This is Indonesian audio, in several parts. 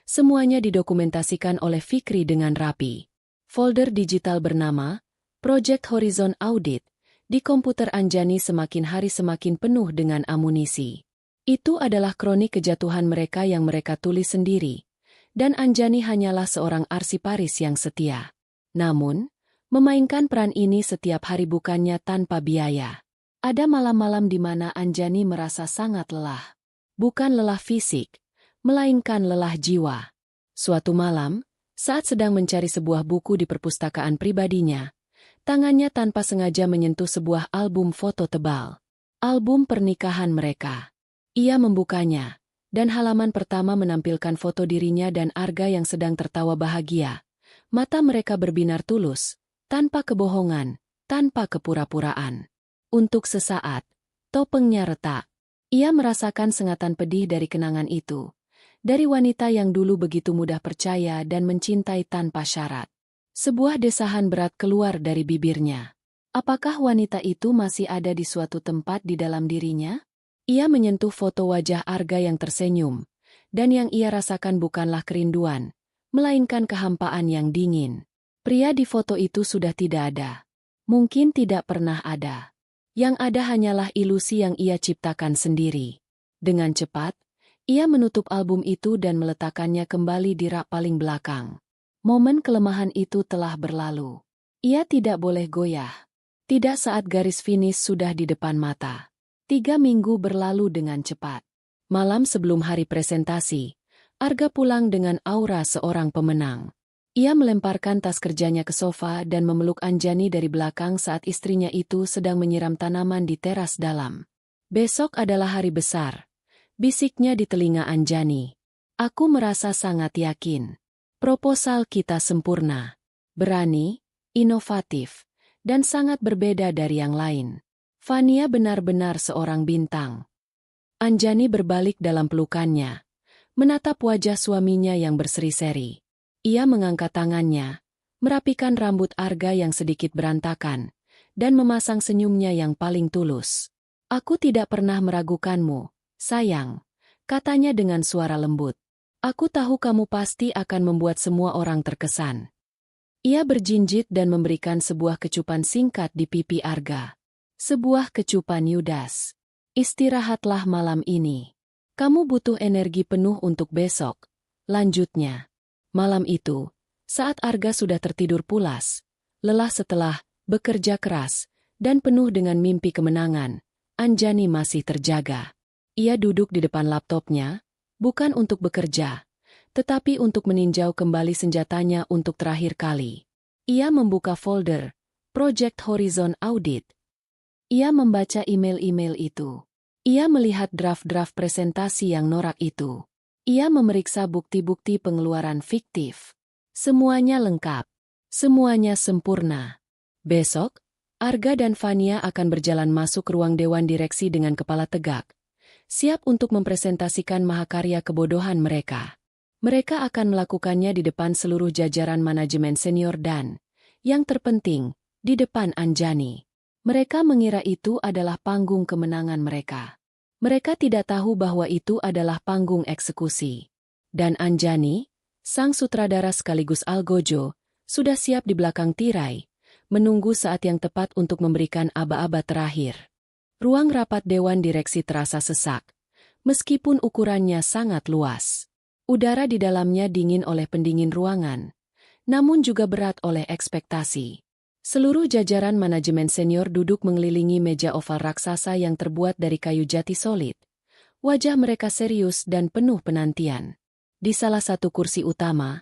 Semuanya didokumentasikan oleh Fikri dengan rapi. Folder digital bernama Project Horizon Audit di komputer Anjani semakin hari semakin penuh dengan amunisi. Itu adalah kronik kejatuhan mereka yang mereka tulis sendiri, dan Anjani hanyalah seorang arsiparis yang setia. Namun, memainkan peran ini setiap hari bukannya tanpa biaya. Ada malam-malam di mana Anjani merasa sangat lelah. Bukan lelah fisik, melainkan lelah jiwa. Suatu malam, saat sedang mencari sebuah buku di perpustakaan pribadinya, tangannya tanpa sengaja menyentuh sebuah album foto tebal. Album pernikahan mereka. Ia membukanya, dan halaman pertama menampilkan foto dirinya dan Arga yang sedang tertawa bahagia. Mata mereka berbinar tulus, tanpa kebohongan, tanpa kepura-puraan. Untuk sesaat, topengnya retak. Ia merasakan sengatan pedih dari kenangan itu. Dari wanita yang dulu begitu mudah percaya dan mencintai tanpa syarat. Sebuah desahan berat keluar dari bibirnya. Apakah wanita itu masih ada di suatu tempat di dalam dirinya? Ia menyentuh foto wajah Arga yang tersenyum, dan yang ia rasakan bukanlah kerinduan, melainkan kehampaan yang dingin. Pria di foto itu sudah tidak ada. Mungkin tidak pernah ada. Yang ada hanyalah ilusi yang ia ciptakan sendiri. Dengan cepat, ia menutup album itu dan meletakkannya kembali di rak paling belakang. Momen kelemahan itu telah berlalu. Ia tidak boleh goyah. Tidak saat garis finish sudah di depan mata. 3 minggu berlalu dengan cepat. Malam sebelum hari presentasi, Arga pulang dengan aura seorang pemenang. Ia melemparkan tas kerjanya ke sofa dan memeluk Anjani dari belakang saat istrinya itu sedang menyiram tanaman di teras dalam. Besok adalah hari besar, bisiknya di telinga Anjani. Aku merasa sangat yakin. Proposal kita sempurna, berani, inovatif, dan sangat berbeda dari yang lain. Fania benar-benar seorang bintang. Anjani berbalik dalam pelukannya, menatap wajah suaminya yang berseri-seri. Ia mengangkat tangannya, merapikan rambut Arga yang sedikit berantakan, dan memasang senyumnya yang paling tulus. Aku tidak pernah meragukanmu, sayang, katanya dengan suara lembut. Aku tahu kamu pasti akan membuat semua orang terkesan. Ia berjinjit dan memberikan sebuah kecupan singkat di pipi Arga. Sebuah kecupan Yudas. Istirahatlah malam ini. Kamu butuh energi penuh untuk besok. Lanjutnya. Malam itu, saat Arga sudah tertidur pulas, lelah setelah bekerja keras, dan penuh dengan mimpi kemenangan, Anjani masih terjaga. Ia duduk di depan laptopnya, bukan untuk bekerja, tetapi untuk meninjau kembali senjatanya untuk terakhir kali. Ia membuka folder, Project Horizon Audit. Ia membaca email-email itu. Ia melihat draft-draft presentasi yang norak itu. Ia memeriksa bukti-bukti pengeluaran fiktif. Semuanya lengkap. Semuanya sempurna. Besok, Arga dan Fania akan berjalan masuk ke ruang dewan direksi dengan kepala tegak. Siap untuk mempresentasikan mahakarya kebodohan mereka. Mereka akan melakukannya di depan seluruh jajaran manajemen senior dan, yang terpenting, di depan Anjani. Mereka mengira itu adalah panggung kemenangan mereka. Mereka tidak tahu bahwa itu adalah panggung eksekusi. Dan Anjani, sang sutradara sekaligus algojo, sudah siap di belakang tirai, menunggu saat yang tepat untuk memberikan aba-aba terakhir. Ruang rapat dewan direksi terasa sesak, meskipun ukurannya sangat luas. Udara di dalamnya dingin oleh pendingin ruangan, namun juga berat oleh ekspektasi. Seluruh jajaran manajemen senior duduk mengelilingi meja oval raksasa yang terbuat dari kayu jati solid. Wajah mereka serius dan penuh penantian. Di salah satu kursi utama,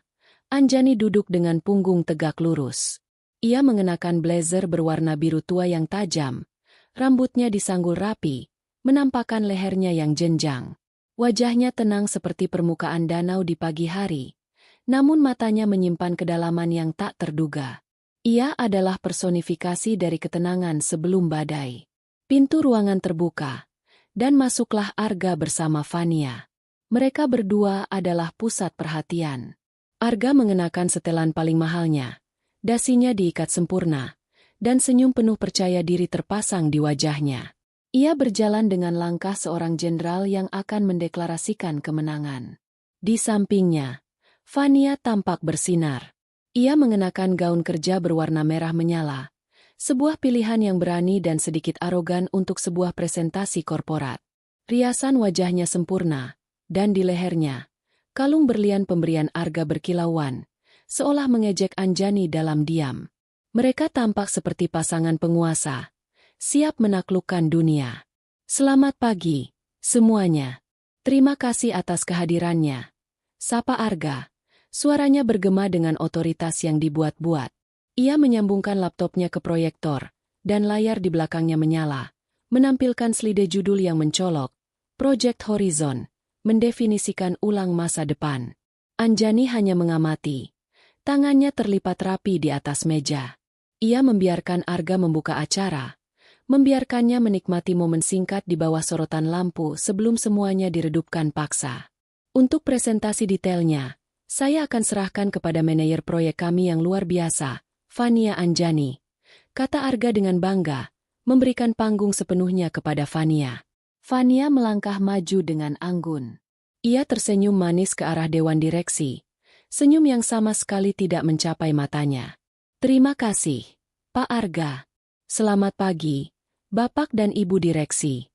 Anjani duduk dengan punggung tegak lurus. Ia mengenakan blazer berwarna biru tua yang tajam. Rambutnya disanggul rapi, menampakkan lehernya yang jenjang. Wajahnya tenang seperti permukaan danau di pagi hari, namun matanya menyimpan kedalaman yang tak terduga. Ia adalah personifikasi dari ketenangan sebelum badai. Pintu ruangan terbuka, dan masuklah Arga bersama Fania. Mereka berdua adalah pusat perhatian. Arga mengenakan setelan paling mahalnya, dasinya diikat sempurna, dan senyum penuh percaya diri terpasang di wajahnya. Ia berjalan dengan langkah seorang jenderal yang akan mendeklarasikan kemenangan. Di sampingnya, Fania tampak bersinar. Ia mengenakan gaun kerja berwarna merah menyala, sebuah pilihan yang berani dan sedikit arogan untuk sebuah presentasi korporat. Riasan wajahnya sempurna, dan di lehernya, kalung berlian pemberian Arga berkilauan, seolah mengejek Anjani dalam diam. Mereka tampak seperti pasangan penguasa, siap menaklukkan dunia. Selamat pagi, semuanya. Terima kasih atas kehadirannya. Sapa Arga. Suaranya bergema dengan otoritas yang dibuat-buat. Ia menyambungkan laptopnya ke proyektor, dan layar di belakangnya menyala, menampilkan slide judul yang mencolok, Project Horizon, mendefinisikan ulang masa depan. Anjani hanya mengamati. Tangannya terlipat rapi di atas meja. Ia membiarkan Arga membuka acara, membiarkannya menikmati momen singkat di bawah sorotan lampu sebelum semuanya diredupkan paksa. Untuk presentasi detailnya, saya akan serahkan kepada manajer proyek kami yang luar biasa, Fania Anjani, kata Arga dengan bangga, memberikan panggung sepenuhnya kepada Fania. Fania melangkah maju dengan anggun. Ia tersenyum manis ke arah dewan direksi, senyum yang sama sekali tidak mencapai matanya. Terima kasih, Pak Arga. Selamat pagi, Bapak dan Ibu direksi.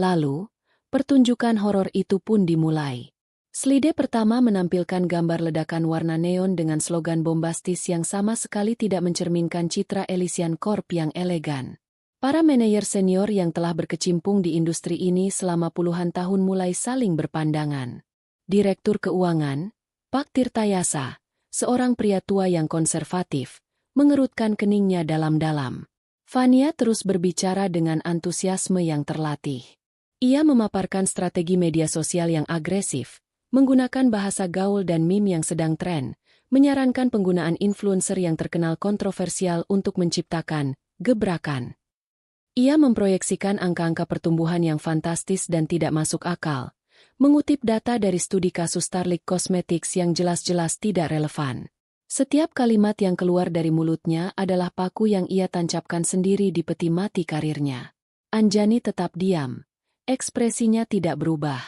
Lalu, pertunjukan horor itu pun dimulai. Slide pertama menampilkan gambar ledakan warna neon dengan slogan bombastis yang sama sekali tidak mencerminkan citra Elysian Corp yang elegan. Para manajer senior yang telah berkecimpung di industri ini selama puluhan tahun mulai saling berpandangan. Direktur Keuangan, Pak Tirtayasa, seorang pria tua yang konservatif, mengerutkan keningnya dalam-dalam. Fania terus berbicara dengan antusiasme yang terlatih. Ia memaparkan strategi media sosial yang agresif, menggunakan bahasa gaul dan meme yang sedang tren, menyarankan penggunaan influencer yang terkenal kontroversial untuk menciptakan gebrakan. Ia memproyeksikan angka-angka pertumbuhan yang fantastis dan tidak masuk akal, mengutip data dari studi kasus Starlink Cosmetics yang jelas-jelas tidak relevan. Setiap kalimat yang keluar dari mulutnya adalah paku yang ia tancapkan sendiri di peti mati karirnya. Anjani tetap diam, ekspresinya tidak berubah.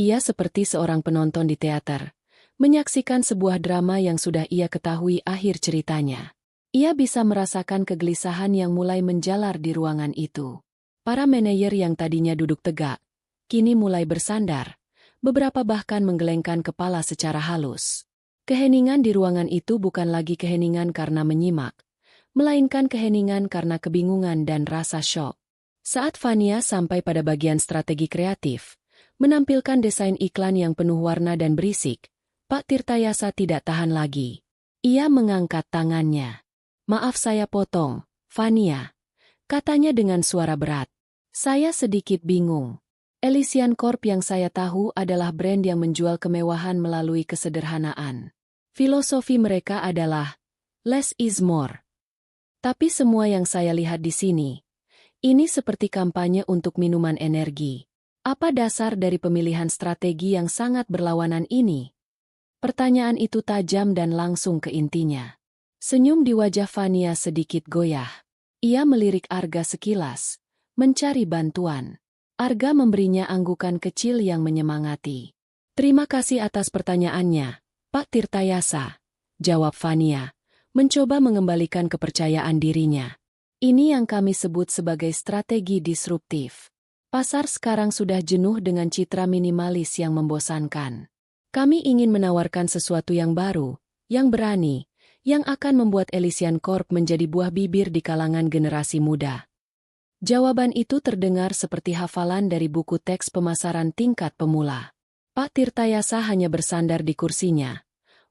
Ia seperti seorang penonton di teater, menyaksikan sebuah drama yang sudah ia ketahui akhir ceritanya. Ia bisa merasakan kegelisahan yang mulai menjalar di ruangan itu. Para manajer yang tadinya duduk tegak, kini mulai bersandar, beberapa bahkan menggelengkan kepala secara halus. Keheningan di ruangan itu bukan lagi keheningan karena menyimak, melainkan keheningan karena kebingungan dan rasa syok. Saat Fania sampai pada bagian strategi kreatif, menampilkan desain iklan yang penuh warna dan berisik, Pak Tirtayasa tidak tahan lagi. Ia mengangkat tangannya. Maaf saya potong, Fania, katanya dengan suara berat. Saya sedikit bingung. Elysian Corp yang saya tahu adalah brand yang menjual kemewahan melalui kesederhanaan. Filosofi mereka adalah less is more. Tapi semua yang saya lihat di sini, ini seperti kampanye untuk minuman energi. Apa dasar dari pemilihan strategi yang sangat berlawanan ini? Pertanyaan itu tajam dan langsung ke intinya. Senyum di wajah Fania sedikit goyah. Ia melirik Arga sekilas, mencari bantuan. Arga memberinya anggukan kecil yang menyemangati. Terima kasih atas pertanyaannya, Pak Tirtayasa, jawab Fania, mencoba mengembalikan kepercayaan dirinya. Ini yang kami sebut sebagai strategi disruptif. Pasar sekarang sudah jenuh dengan citra minimalis yang membosankan. Kami ingin menawarkan sesuatu yang baru, yang berani, yang akan membuat Elysian Corp menjadi buah bibir di kalangan generasi muda. Jawaban itu terdengar seperti hafalan dari buku teks pemasaran tingkat pemula. Pak Tirtayasa hanya bersandar di kursinya.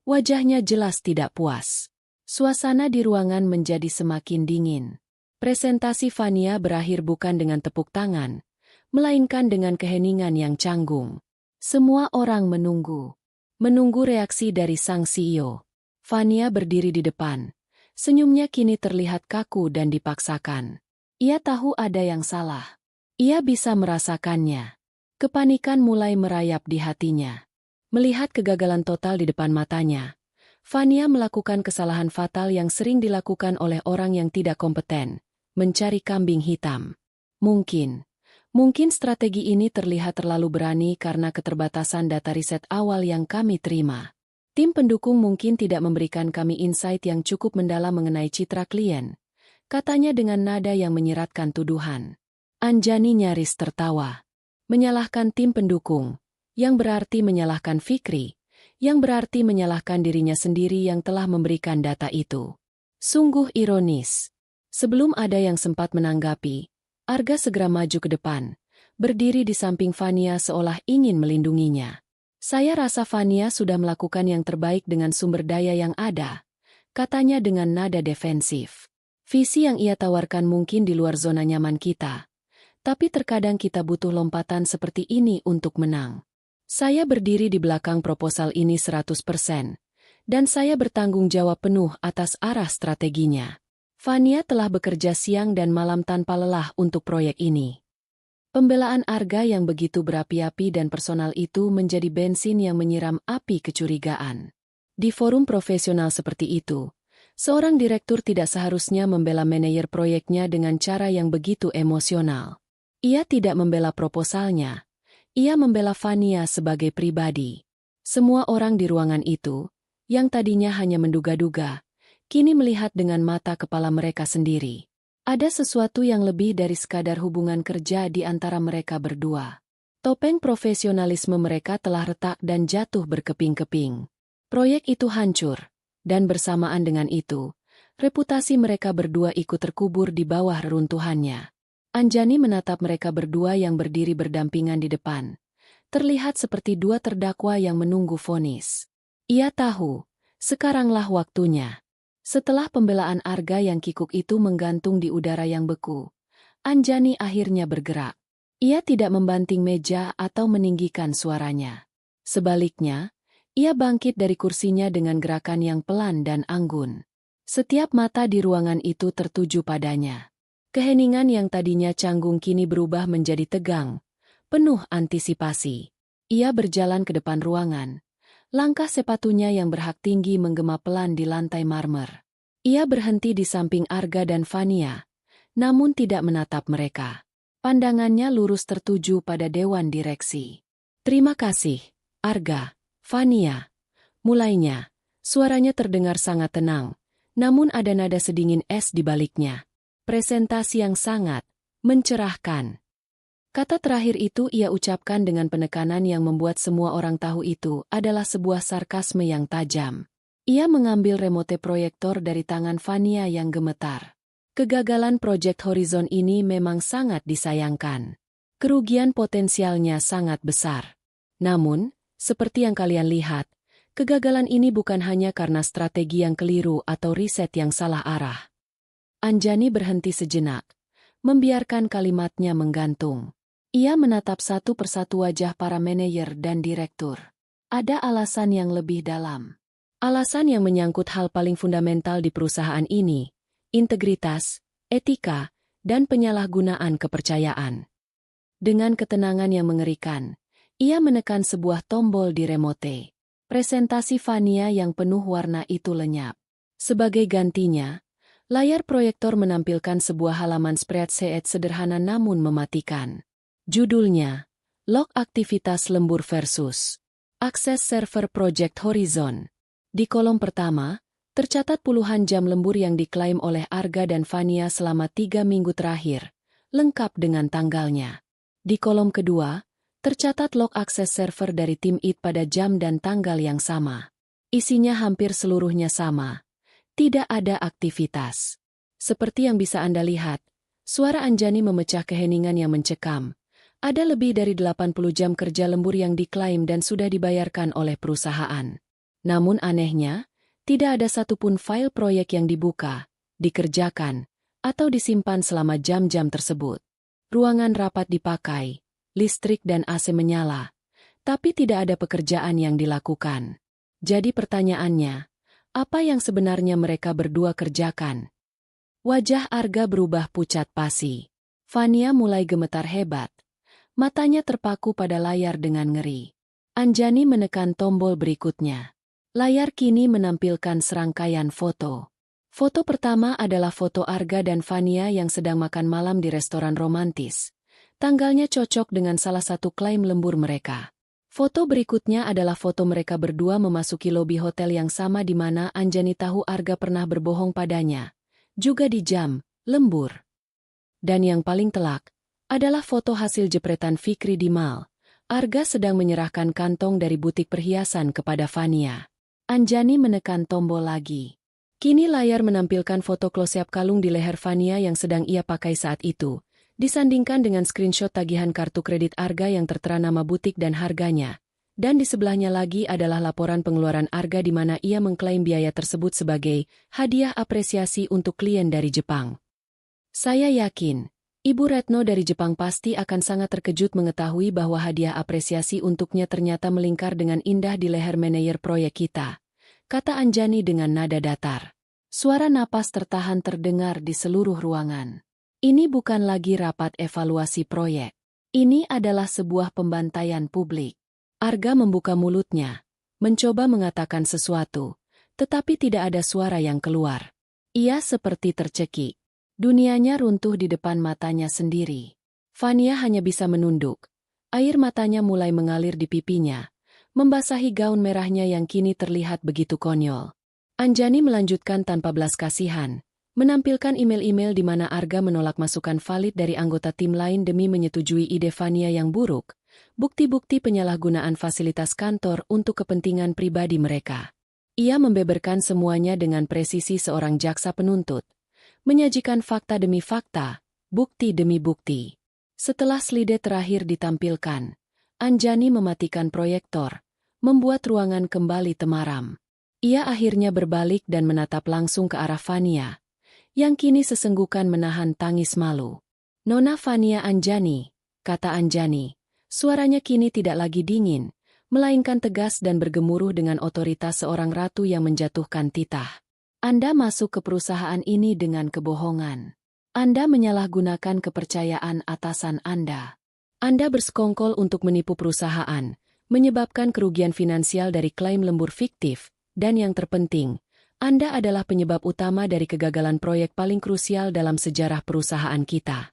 Wajahnya jelas tidak puas. Suasana di ruangan menjadi semakin dingin. Presentasi Fania berakhir bukan dengan tepuk tangan, melainkan dengan keheningan yang canggung. Semua orang menunggu. Menunggu reaksi dari sang CEO. Fania berdiri di depan. Senyumnya kini terlihat kaku dan dipaksakan. Ia tahu ada yang salah. Ia bisa merasakannya. Kepanikan mulai merayap di hatinya. Melihat kegagalan total di depan matanya, Fania melakukan kesalahan fatal yang sering dilakukan oleh orang yang tidak kompeten, mencari kambing hitam. Mungkin strategi ini terlihat terlalu berani karena keterbatasan data riset awal yang kami terima. Tim pendukung mungkin tidak memberikan kami insight yang cukup mendalam mengenai citra klien, katanya dengan nada yang menyiratkan tuduhan. Anjani nyaris tertawa. Menyalahkan tim pendukung, yang berarti menyalahkan Fikri, yang berarti menyalahkan dirinya sendiri yang telah memberikan data itu. Sungguh ironis. Sebelum ada yang sempat menanggapi, Arga segera maju ke depan, berdiri di samping Fania seolah ingin melindunginya. Saya rasa Fania sudah melakukan yang terbaik dengan sumber daya yang ada, katanya dengan nada defensif. Visi yang ia tawarkan mungkin di luar zona nyaman kita, tapi terkadang kita butuh lompatan seperti ini untuk menang. Saya berdiri di belakang proposal ini 100%, dan saya bertanggung jawab penuh atas arah strateginya. Fania telah bekerja siang dan malam tanpa lelah untuk proyek ini. Pembelaan Arga yang begitu berapi-api dan personal itu menjadi bensin yang menyiram api kecurigaan. Di forum profesional seperti itu, seorang direktur tidak seharusnya membela manajer proyeknya dengan cara yang begitu emosional. Ia tidak membela proposalnya, ia membela Fania sebagai pribadi. Semua orang di ruangan itu, yang tadinya hanya menduga-duga, kini melihat dengan mata kepala mereka sendiri. Ada sesuatu yang lebih dari sekadar hubungan kerja di antara mereka berdua. Topeng profesionalisme mereka telah retak dan jatuh berkeping-keping. Proyek itu hancur, dan bersamaan dengan itu, reputasi mereka berdua ikut terkubur di bawah reruntuhannya. Anjani menatap mereka berdua yang berdiri berdampingan di depan. Terlihat seperti dua terdakwa yang menunggu vonis. Ia tahu, sekaranglah waktunya. Setelah pembelaan Arga yang kikuk itu menggantung di udara yang beku, Anjani akhirnya bergerak. Ia tidak membanting meja atau meninggikan suaranya. Sebaliknya, ia bangkit dari kursinya dengan gerakan yang pelan dan anggun. Setiap mata di ruangan itu tertuju padanya. Keheningan yang tadinya canggung kini berubah menjadi tegang, penuh antisipasi. Ia berjalan ke depan ruangan. Langkah sepatunya yang berhak tinggi menggema pelan di lantai marmer. Ia berhenti di samping Arga dan Fania, namun tidak menatap mereka. Pandangannya lurus tertuju pada dewan direksi. Terima kasih, Arga, Fania. Mulainya, suaranya terdengar sangat tenang, namun ada nada sedingin es di baliknya. Presentasi yang sangat mencerahkan. Kata terakhir itu ia ucapkan dengan penekanan yang membuat semua orang tahu itu adalah sebuah sarkasme yang tajam. Ia mengambil remote proyektor dari tangan Fania yang gemetar. Kegagalan proyek Horizon ini memang sangat disayangkan. Kerugian potensialnya sangat besar. Namun, seperti yang kalian lihat, kegagalan ini bukan hanya karena strategi yang keliru atau riset yang salah arah. Anjani berhenti sejenak, membiarkan kalimatnya menggantung. Ia menatap satu persatu wajah para manajer dan direktur. Ada alasan yang lebih dalam. Alasan yang menyangkut hal paling fundamental di perusahaan ini, integritas, etika, dan penyalahgunaan kepercayaan. Dengan ketenangan yang mengerikan, ia menekan sebuah tombol di remote. Presentasi Fania yang penuh warna itu lenyap. Sebagai gantinya, layar proyektor menampilkan sebuah halaman spreadsheet sederhana namun mematikan. Judulnya, Log Aktivitas Lembur versus Akses Server Project Horizon. Di kolom pertama, tercatat puluhan jam lembur yang diklaim oleh Arga dan Fania selama 3 minggu terakhir, lengkap dengan tanggalnya. Di kolom kedua, tercatat log akses server dari tim IT pada jam dan tanggal yang sama. Isinya hampir seluruhnya sama. Tidak ada aktivitas. Seperti yang bisa Anda lihat, suara Anjani memecah keheningan yang mencekam. Ada lebih dari 80 jam kerja lembur yang diklaim dan sudah dibayarkan oleh perusahaan. Namun anehnya, tidak ada satupun file proyek yang dibuka, dikerjakan, atau disimpan selama jam-jam tersebut. Ruangan rapat dipakai, listrik dan AC menyala, tapi tidak ada pekerjaan yang dilakukan. Jadi pertanyaannya, apa yang sebenarnya mereka berdua kerjakan? Wajah Arga berubah pucat pasi. Fania mulai gemetar hebat. Matanya terpaku pada layar dengan ngeri. Anjani menekan tombol berikutnya. Layar kini menampilkan serangkaian foto. Foto pertama adalah foto Arga dan Fania yang sedang makan malam di restoran romantis. Tanggalnya cocok dengan salah satu klaim lembur mereka. Foto berikutnya adalah foto mereka berdua memasuki lobi hotel yang sama di mana Anjani tahu Arga pernah berbohong padanya. Juga di jam lembur. Dan yang paling telak adalah foto hasil jepretan Fikri di mall. Arga sedang menyerahkan kantong dari butik perhiasan kepada Fania. Anjani menekan tombol lagi. Kini layar menampilkan foto close-up kalung di leher Fania yang sedang ia pakai saat itu, disandingkan dengan screenshot tagihan kartu kredit Arga yang tertera nama butik dan harganya. Dan di sebelahnya lagi adalah laporan pengeluaran Arga di mana ia mengklaim biaya tersebut sebagai hadiah apresiasi untuk klien dari Jepang. Saya yakin, Ibu Retno dari Jepang pasti akan sangat terkejut mengetahui bahwa hadiah apresiasi untuknya ternyata melingkar dengan indah di leher manajer proyek kita, kata Anjani dengan nada datar. Suara napas tertahan terdengar di seluruh ruangan. Ini bukan lagi rapat evaluasi proyek. Ini adalah sebuah pembantaian publik. Arga membuka mulutnya, mencoba mengatakan sesuatu, tetapi tidak ada suara yang keluar. Ia seperti tercekik. Dunianya runtuh di depan matanya sendiri. Fania hanya bisa menunduk. Air matanya mulai mengalir di pipinya, membasahi gaun merahnya yang kini terlihat begitu konyol. Anjani melanjutkan tanpa belas kasihan, menampilkan email-email di mana Arga menolak masukan valid dari anggota tim lain demi menyetujui ide Fania yang buruk, bukti-bukti penyalahgunaan fasilitas kantor untuk kepentingan pribadi mereka. Ia membeberkan semuanya dengan presisi seorang jaksa penuntut, menyajikan fakta demi fakta, bukti demi bukti. Setelah slide terakhir ditampilkan, Anjani mematikan proyektor, membuat ruangan kembali temaram. Ia akhirnya berbalik dan menatap langsung ke arah Fania, yang kini sesenggukan menahan tangis malu. Nona Fania Anjani, kata Anjani, suaranya kini tidak lagi dingin, melainkan tegas dan bergemuruh dengan otoritas seorang ratu yang menjatuhkan titah. Anda masuk ke perusahaan ini dengan kebohongan. Anda menyalahgunakan kepercayaan atasan Anda. Anda bersekongkol untuk menipu perusahaan, menyebabkan kerugian finansial dari klaim lembur fiktif, dan yang terpenting, Anda adalah penyebab utama dari kegagalan proyek paling krusial dalam sejarah perusahaan kita.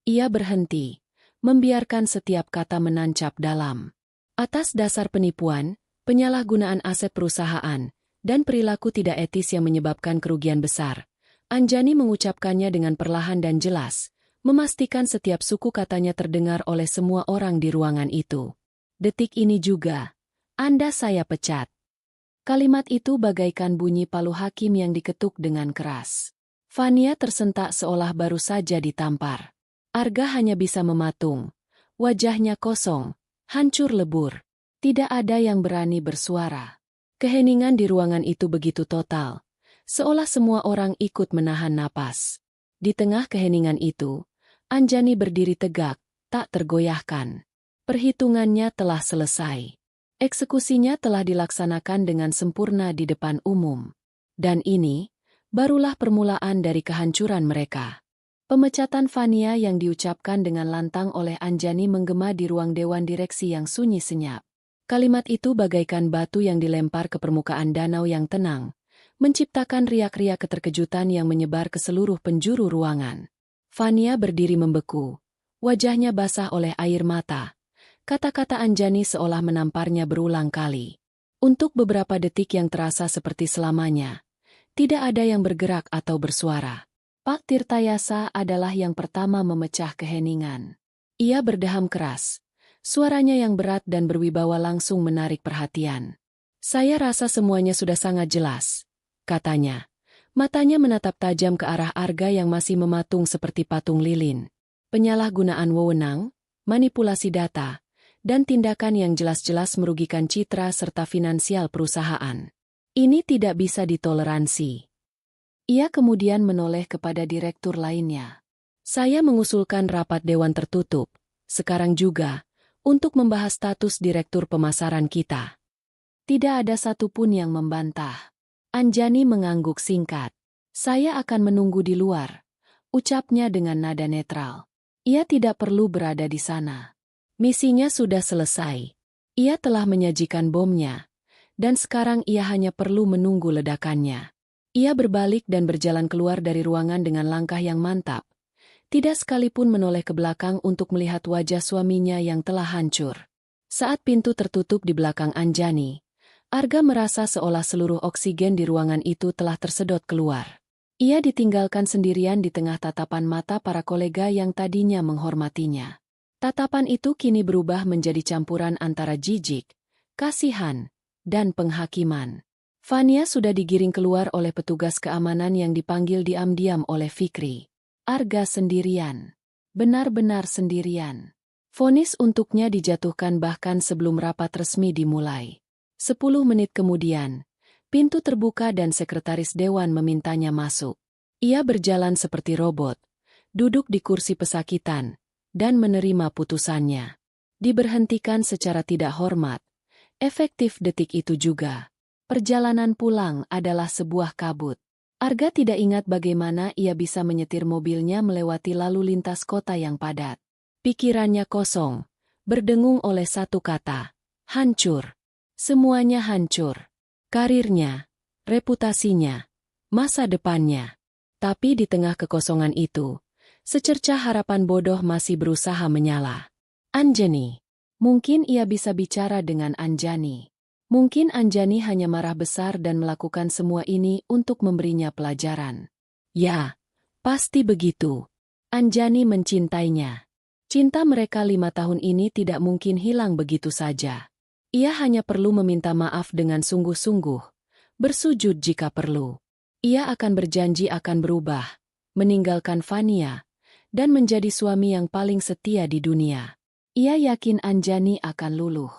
Ia berhenti, membiarkan setiap kata menancap dalam. Atas dasar penipuan, penyalahgunaan aset perusahaan, dan perilaku tidak etis yang menyebabkan kerugian besar, Anjani mengucapkannya dengan perlahan dan jelas, memastikan setiap suku katanya terdengar oleh semua orang di ruangan itu. Detik ini juga, Anda saya pecat. Kalimat itu bagaikan bunyi palu hakim yang diketuk dengan keras. Fania tersentak seolah baru saja ditampar. Arga hanya bisa mematung. Wajahnya kosong, hancur lebur. Tidak ada yang berani bersuara. Keheningan di ruangan itu begitu total, seolah semua orang ikut menahan napas. Di tengah keheningan itu, Anjani berdiri tegak, tak tergoyahkan. Perhitungannya telah selesai. Eksekusinya telah dilaksanakan dengan sempurna di depan umum. Dan ini, barulah permulaan dari kehancuran mereka. Pemecatan Fania yang diucapkan dengan lantang oleh Anjani menggema di ruang dewan direksi yang sunyi senyap. Kalimat itu bagaikan batu yang dilempar ke permukaan danau yang tenang, menciptakan riak-riak keterkejutan yang menyebar ke seluruh penjuru ruangan. Fania berdiri membeku, wajahnya basah oleh air mata. Kata-kata Anjani seolah menamparnya berulang kali. Untuk beberapa detik yang terasa seperti selamanya, tidak ada yang bergerak atau bersuara. Pak Tirtayasa adalah yang pertama memecah keheningan. Ia berdeham keras. Suaranya yang berat dan berwibawa langsung menarik perhatian. Saya rasa semuanya sudah sangat jelas, katanya. Matanya menatap tajam ke arah Arga yang masih mematung seperti patung lilin. Penyalahgunaan wewenang, manipulasi data, dan tindakan yang jelas-jelas merugikan citra serta finansial perusahaan. Ini tidak bisa ditoleransi. Ia kemudian menoleh kepada direktur lainnya. Saya mengusulkan rapat dewan tertutup, sekarang juga, untuk membahas status direktur pemasaran kita. Tidak ada satupun yang membantah. Anjani mengangguk singkat. Saya akan menunggu di luar, ucapnya dengan nada netral. Ia tidak perlu berada di sana. Misinya sudah selesai. Ia telah menyajikan bomnya, dan sekarang ia hanya perlu menunggu ledakannya. Ia berbalik dan berjalan keluar dari ruangan dengan langkah yang mantap. Tidak sekalipun menoleh ke belakang untuk melihat wajah suaminya yang telah hancur. Saat pintu tertutup di belakang Anjani, Arga merasa seolah seluruh oksigen di ruangan itu telah tersedot keluar. Ia ditinggalkan sendirian di tengah tatapan mata para kolega yang tadinya menghormatinya. Tatapan itu kini berubah menjadi campuran antara jijik, kasihan, dan penghakiman. Fania sudah digiring keluar oleh petugas keamanan yang dipanggil diam-diam oleh Fikri. Arga sendirian. Benar-benar sendirian. Vonis untuknya dijatuhkan bahkan sebelum rapat resmi dimulai. 10 menit kemudian, pintu terbuka dan sekretaris dewan memintanya masuk. Ia berjalan seperti robot, duduk di kursi pesakitan, dan menerima putusannya. Diberhentikan secara tidak hormat. Efektif detik itu juga. Perjalanan pulang adalah sebuah kabut. Arga tidak ingat bagaimana ia bisa menyetir mobilnya melewati lalu lintas kota yang padat. Pikirannya kosong, berdengung oleh satu kata, hancur. Semuanya hancur. Karirnya, reputasinya, masa depannya. Tapi di tengah kekosongan itu, secercah harapan bodoh masih berusaha menyala. Anjani. Mungkin ia bisa bicara dengan Anjani. Mungkin Anjani hanya marah besar dan melakukan semua ini untuk memberinya pelajaran. Ya, pasti begitu. Anjani mencintainya. Cinta mereka 5 tahun ini tidak mungkin hilang begitu saja. Ia hanya perlu meminta maaf dengan sungguh-sungguh, bersujud jika perlu. Ia akan berjanji akan berubah, meninggalkan Fania, dan menjadi suami yang paling setia di dunia. Ia yakin Anjani akan luluh.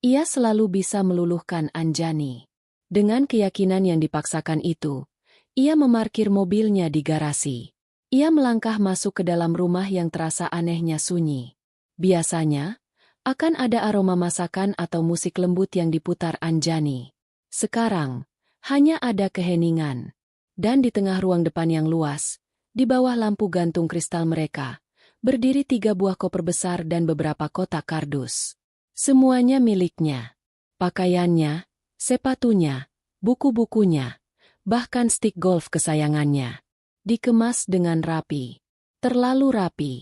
Ia selalu bisa meluluhkan Anjani. Dengan keyakinan yang dipaksakan itu, ia memarkir mobilnya di garasi. Ia melangkah masuk ke dalam rumah yang terasa anehnya sunyi. Biasanya, akan ada aroma masakan atau musik lembut yang diputar Anjani. Sekarang, hanya ada keheningan. Dan di tengah ruang depan yang luas, di bawah lampu gantung kristal mereka, berdiri 3 buah koper besar dan beberapa kotak kardus. Semuanya miliknya. Pakaiannya, sepatunya, buku-bukunya, bahkan stik golf kesayangannya. Dikemas dengan rapi. Terlalu rapi.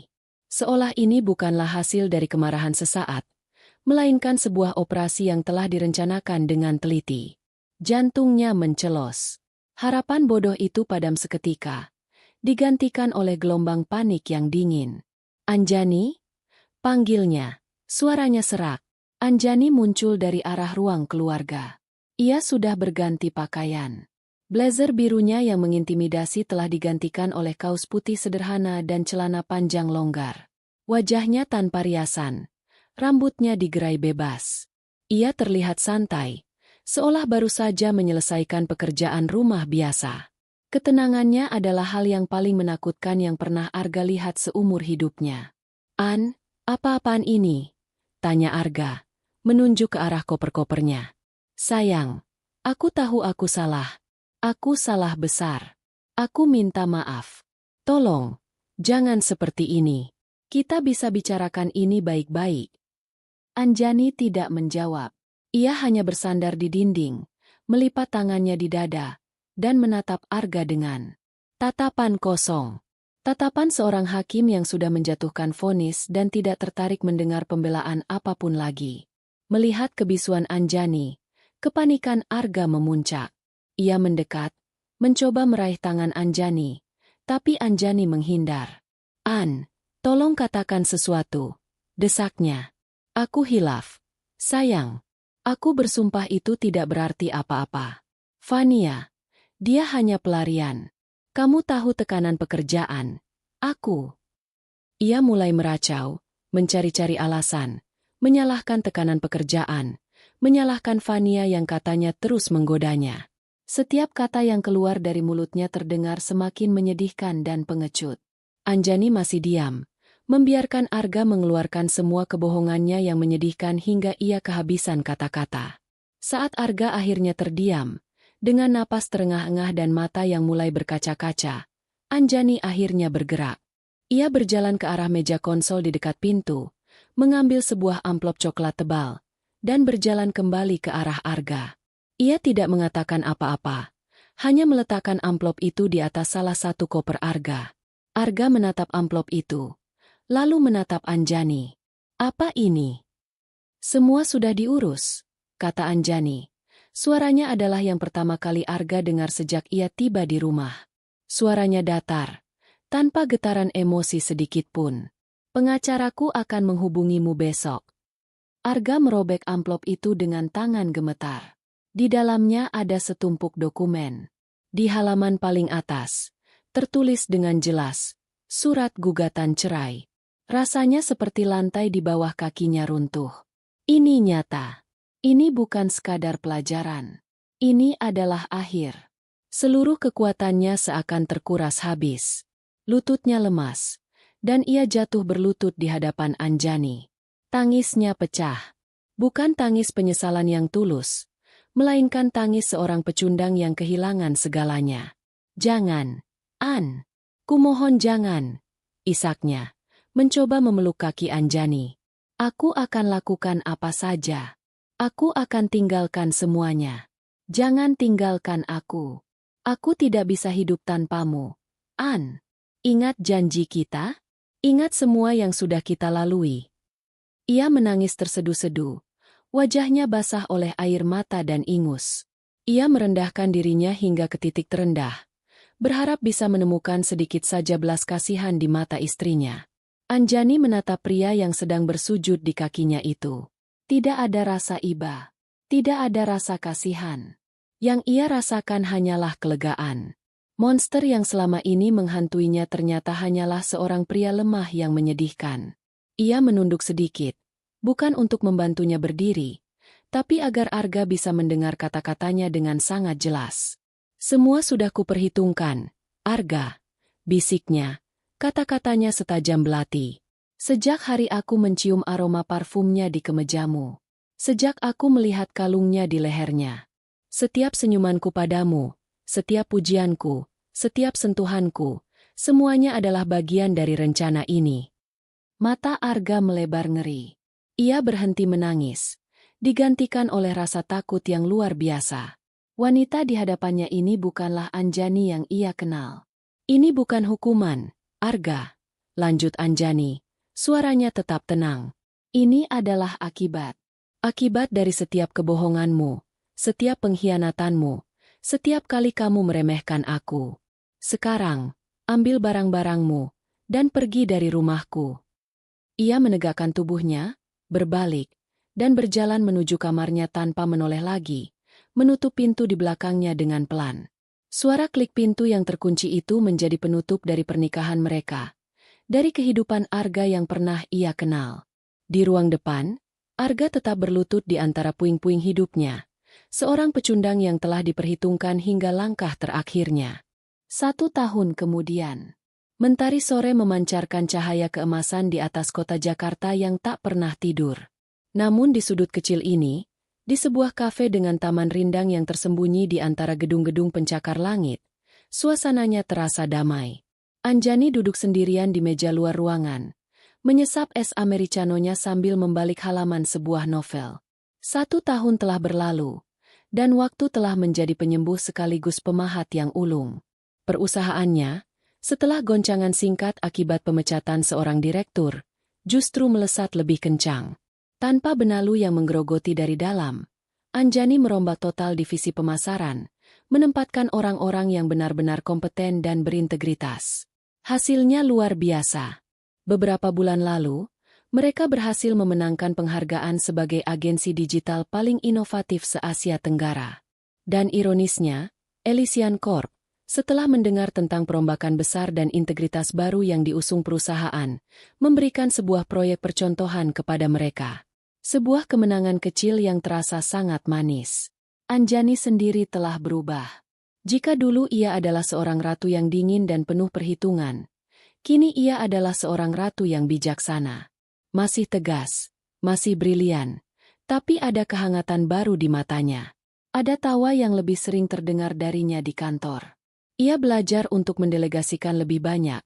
Seolah ini bukanlah hasil dari kemarahan sesaat, melainkan sebuah operasi yang telah direncanakan dengan teliti. Jantungnya mencelos. Harapan bodoh itu padam seketika, digantikan oleh gelombang panik yang dingin. Anjani? Panggilnya. Suaranya serak. Anjani muncul dari arah ruang keluarga. Ia sudah berganti pakaian. Blazer birunya yang mengintimidasi telah digantikan oleh kaos putih sederhana dan celana panjang longgar. Wajahnya tanpa riasan, rambutnya digerai bebas. Ia terlihat santai, seolah baru saja menyelesaikan pekerjaan rumah biasa. Ketenangannya adalah hal yang paling menakutkan yang pernah Arga lihat seumur hidupnya. "An, apa-apaan ini?" tanya Arga, menunjuk ke arah koper-kopernya. "Sayang, aku tahu aku salah. Aku salah besar. Aku minta maaf. Tolong, jangan seperti ini. Kita bisa bicarakan ini baik-baik." Anjani tidak menjawab. Ia hanya bersandar di dinding, melipat tangannya di dada, dan menatap Arga dengan tatapan kosong. Tatapan seorang hakim yang sudah menjatuhkan vonis dan tidak tertarik mendengar pembelaan apapun lagi. Melihat kebisuan Anjani, kepanikan Arga memuncak. Ia mendekat, mencoba meraih tangan Anjani, tapi Anjani menghindar. "An, tolong katakan sesuatu," desaknya. "Aku hilaf. Sayang, aku bersumpah itu tidak berarti apa-apa. Fania, dia hanya pelarian. Kamu tahu tekanan pekerjaan. Aku." Ia mulai meracau, mencari-cari alasan, menyalahkan tekanan pekerjaan, menyalahkan Fania yang katanya terus menggodanya. Setiap kata yang keluar dari mulutnya terdengar semakin menyedihkan dan pengecut. Anjani masih diam, membiarkan Arga mengeluarkan semua kebohongannya yang menyedihkan hingga ia kehabisan kata-kata. Saat Arga akhirnya terdiam, dengan napas terengah-engah dan mata yang mulai berkaca-kaca, Anjani akhirnya bergerak. Ia berjalan ke arah meja konsol di dekat pintu, mengambil sebuah amplop coklat tebal, dan berjalan kembali ke arah Arga. Ia tidak mengatakan apa-apa, hanya meletakkan amplop itu di atas salah satu koper Arga. Arga menatap amplop itu, lalu menatap Anjani. "Apa ini?" Semua sudah diurus, kata Anjani. Suaranya adalah yang pertama kali Arga dengar sejak ia tiba di rumah. Suaranya datar, tanpa getaran emosi sedikit pun. Pengacaraku akan menghubungimu besok. Arga merobek amplop itu dengan tangan gemetar. Di dalamnya ada setumpuk dokumen. Di halaman paling atas, tertulis dengan jelas, surat gugatan cerai. Rasanya seperti lantai di bawah kakinya runtuh. Ini nyata. Ini bukan sekadar pelajaran. Ini adalah akhir. Seluruh kekuatannya seakan terkuras habis. Lututnya lemas, dan ia jatuh berlutut di hadapan Anjani. Tangisnya pecah. Bukan tangis penyesalan yang tulus, melainkan tangis seorang pecundang yang kehilangan segalanya. Jangan, An. Kumohon jangan, isaknya, mencoba memeluk kaki Anjani. Aku akan lakukan apa saja. Aku akan tinggalkan semuanya. Jangan tinggalkan aku. Aku tidak bisa hidup tanpamu. An. Ingat janji kita? Ingat semua yang sudah kita lalui. Ia menangis terseduh-seduh. Wajahnya basah oleh air mata dan ingus. Ia merendahkan dirinya hingga ke titik terendah, berharap bisa menemukan sedikit saja belas kasihan di mata istrinya. Anjani menatap pria yang sedang bersujud di kakinya itu. Tidak ada rasa iba. Tidak ada rasa kasihan. Yang ia rasakan hanyalah kelegaan. Monster yang selama ini menghantuinya ternyata hanyalah seorang pria lemah yang menyedihkan. Ia menunduk sedikit, bukan untuk membantunya berdiri, tapi agar Arga bisa mendengar kata-katanya dengan sangat jelas. Semua sudah kuperhitungkan, Arga, bisiknya, kata-katanya setajam belati. Sejak hari aku mencium aroma parfumnya di kemejamu. Sejak aku melihat kalungnya di lehernya. Setiap senyumanku padamu, setiap pujianku, setiap sentuhanku, semuanya adalah bagian dari rencana ini. Mata Arga melebar ngeri. Ia berhenti menangis, digantikan oleh rasa takut yang luar biasa. Wanita di hadapannya ini bukanlah Anjani yang ia kenal. Ini bukan hukuman, Arga, lanjut Anjani. Suaranya tetap tenang. Ini adalah akibat. Akibat dari setiap kebohonganmu, setiap pengkhianatanmu, setiap kali kamu meremehkan aku. Sekarang, ambil barang-barangmu, dan pergi dari rumahku. Ia menegakkan tubuhnya, berbalik, dan berjalan menuju kamarnya tanpa menoleh lagi, menutup pintu di belakangnya dengan pelan. Suara klik pintu yang terkunci itu menjadi penutup dari pernikahan mereka. Dari kehidupan Arga yang pernah ia kenal. Di ruang depan, Arga tetap berlutut di antara puing-puing hidupnya. Seorang pecundang yang telah diperhitungkan hingga langkah terakhirnya. 1 tahun kemudian, mentari sore memancarkan cahaya keemasan di atas kota Jakarta yang tak pernah tidur. Namun di sudut kecil ini, di sebuah kafe dengan taman rindang yang tersembunyi di antara gedung-gedung pencakar langit, suasananya terasa damai. Anjani duduk sendirian di meja luar ruangan, menyesap es americanonya sambil membalik halaman sebuah novel. 1 tahun telah berlalu, dan waktu telah menjadi penyembuh sekaligus pemahat yang ulung. Perusahaannya, setelah goncangan singkat akibat pemecatan seorang direktur, justru melesat lebih kencang. Tanpa benalu yang menggerogoti dari dalam, Anjani merombak total divisi pemasaran, menempatkan orang-orang yang benar-benar kompeten dan berintegritas. Hasilnya luar biasa. Beberapa bulan lalu, mereka berhasil memenangkan penghargaan sebagai agensi digital paling inovatif se-Asia Tenggara. Dan ironisnya, Elysian Corp, setelah mendengar tentang perombakan besar dan integritas baru yang diusung perusahaan, memberikan sebuah proyek percontohan kepada mereka. Sebuah kemenangan kecil yang terasa sangat manis. Anjani sendiri telah berubah. Jika dulu ia adalah seorang ratu yang dingin dan penuh perhitungan, kini ia adalah seorang ratu yang bijaksana. Masih tegas, masih brilian, tapi ada kehangatan baru di matanya. Ada tawa yang lebih sering terdengar darinya di kantor. Ia belajar untuk mendelegasikan lebih banyak,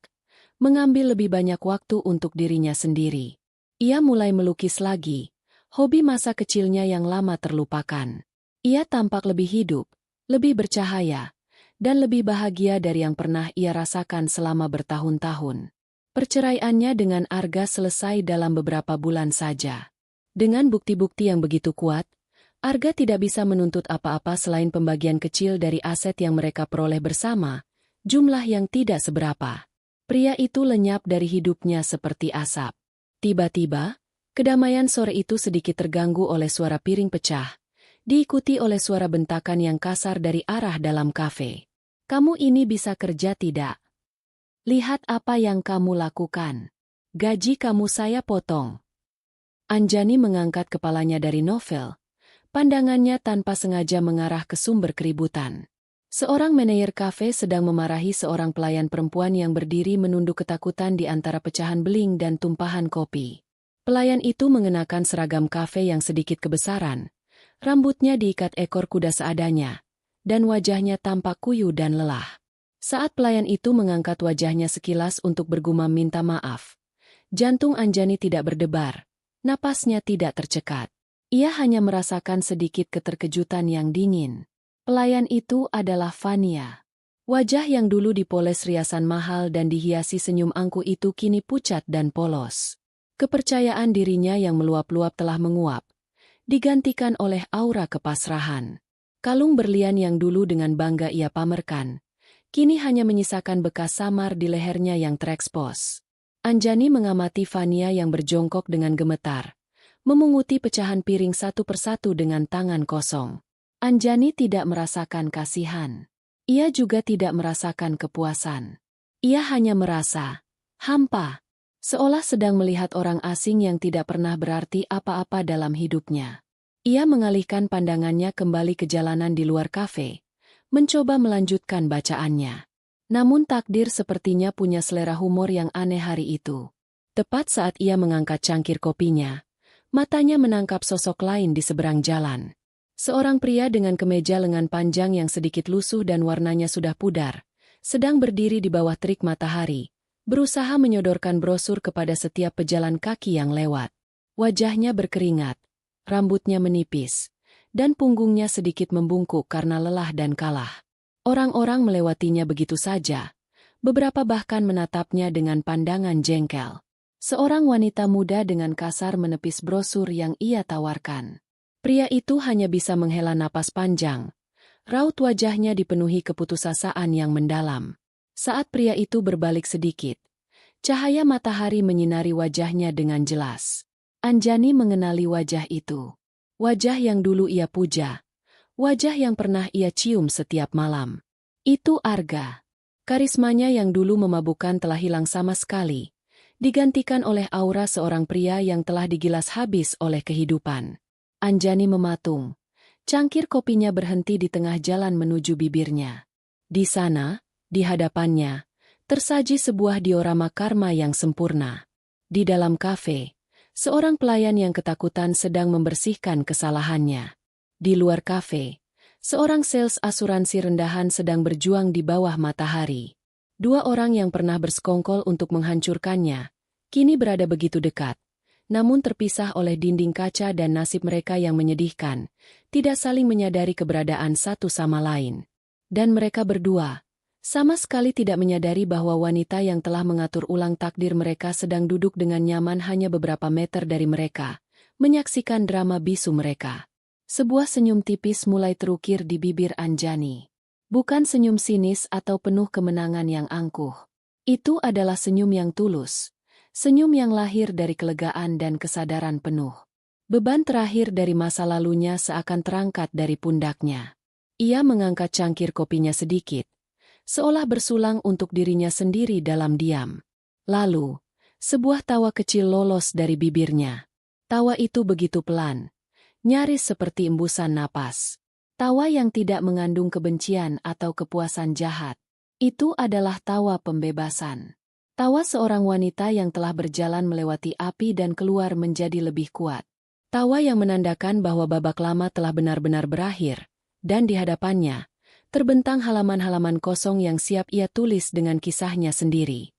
mengambil lebih banyak waktu untuk dirinya sendiri. Ia mulai melukis lagi, hobi masa kecilnya yang lama terlupakan. Ia tampak lebih hidup, lebih bercahaya, dan lebih bahagia dari yang pernah ia rasakan selama bertahun-tahun. Perceraiannya dengan Arga selesai dalam beberapa bulan saja. Dengan bukti-bukti yang begitu kuat, Arga tidak bisa menuntut apa-apa selain pembagian kecil dari aset yang mereka peroleh bersama, jumlah yang tidak seberapa. Pria itu lenyap dari hidupnya seperti asap. Tiba-tiba, kedamaian sore itu sedikit terganggu oleh suara piring pecah, diikuti oleh suara bentakan yang kasar dari arah dalam kafe. "Kamu ini bisa kerja tidak? Lihat apa yang kamu lakukan. Gaji kamu saya potong." Anjani mengangkat kepalanya dari novel. Pandangannya tanpa sengaja mengarah ke sumber keributan. Seorang manajer kafe sedang memarahi seorang pelayan perempuan yang berdiri menunduk ketakutan di antara pecahan beling dan tumpahan kopi. Pelayan itu mengenakan seragam kafe yang sedikit kebesaran. Rambutnya diikat ekor kuda seadanya, dan wajahnya tampak kuyu dan lelah. Saat pelayan itu mengangkat wajahnya sekilas untuk bergumam minta maaf, jantung Anjani tidak berdebar, napasnya tidak tercekat. Ia hanya merasakan sedikit keterkejutan yang dingin. Pelayan itu adalah Vania. Wajah yang dulu dipoles riasan mahal dan dihiasi senyum angkuh itu kini pucat dan polos. Kepercayaan dirinya yang meluap-luap telah menguap, digantikan oleh aura kepasrahan. Kalung berlian yang dulu dengan bangga ia pamerkan, kini hanya menyisakan bekas samar di lehernya yang terekspos. Anjani mengamati Vania yang berjongkok dengan gemetar, memunguti pecahan piring satu persatu dengan tangan kosong. Anjani tidak merasakan kasihan. Ia juga tidak merasakan kepuasan. Ia hanya merasa hampa, seolah sedang melihat orang asing yang tidak pernah berarti apa-apa dalam hidupnya. Ia mengalihkan pandangannya kembali ke jalanan di luar kafe, mencoba melanjutkan bacaannya. Namun takdir sepertinya punya selera humor yang aneh hari itu. Tepat saat ia mengangkat cangkir kopinya, matanya menangkap sosok lain di seberang jalan. Seorang pria dengan kemeja lengan panjang yang sedikit lusuh dan warnanya sudah pudar, sedang berdiri di bawah terik matahari, berusaha menyodorkan brosur kepada setiap pejalan kaki yang lewat. Wajahnya berkeringat, rambutnya menipis, dan punggungnya sedikit membungkuk karena lelah dan kalah. Orang-orang melewatinya begitu saja, beberapa bahkan menatapnya dengan pandangan jengkel. Seorang wanita muda dengan kasar menepis brosur yang ia tawarkan. Pria itu hanya bisa menghela napas panjang. Raut wajahnya dipenuhi keputusasaan yang mendalam. Saat pria itu berbalik sedikit, cahaya matahari menyinari wajahnya dengan jelas. Anjani mengenali wajah itu. Wajah yang dulu ia puja. Wajah yang pernah ia cium setiap malam. Itu Arga. Karismanya yang dulu memabukkan telah hilang sama sekali, digantikan oleh aura seorang pria yang telah digilas habis oleh kehidupan. Anjani mematung. Cangkir kopinya berhenti di tengah jalan menuju bibirnya. Di sana, di hadapannya, tersaji sebuah diorama karma yang sempurna. Di dalam kafe, seorang pelayan yang ketakutan sedang membersihkan kesalahannya. Di luar kafe, seorang sales asuransi rendahan sedang berjuang di bawah matahari. Dua orang yang pernah bersekongkol untuk menghancurkannya, kini berada begitu dekat, namun terpisah oleh dinding kaca dan nasib mereka yang menyedihkan, tidak saling menyadari keberadaan satu sama lain. Dan mereka berdua sama sekali tidak menyadari bahwa wanita yang telah mengatur ulang takdir mereka sedang duduk dengan nyaman hanya beberapa meter dari mereka, menyaksikan drama bisu mereka. Sebuah senyum tipis mulai terukir di bibir Anjani. Bukan senyum sinis atau penuh kemenangan yang angkuh. Itu adalah senyum yang tulus. Senyum yang lahir dari kelegaan dan kesadaran penuh. Beban terakhir dari masa lalunya seakan terangkat dari pundaknya. Ia mengangkat cangkir kopinya sedikit, seolah bersulang untuk dirinya sendiri dalam diam. Lalu, sebuah tawa kecil lolos dari bibirnya. Tawa itu begitu pelan, nyaris seperti embusan napas. Tawa yang tidak mengandung kebencian atau kepuasan jahat. Itu adalah tawa pembebasan. Tawa seorang wanita yang telah berjalan melewati api dan keluar menjadi lebih kuat. Tawa yang menandakan bahwa babak lama telah benar-benar berakhir, dan di hadapannya terbentang halaman-halaman kosong yang siap ia tulis dengan kisahnya sendiri.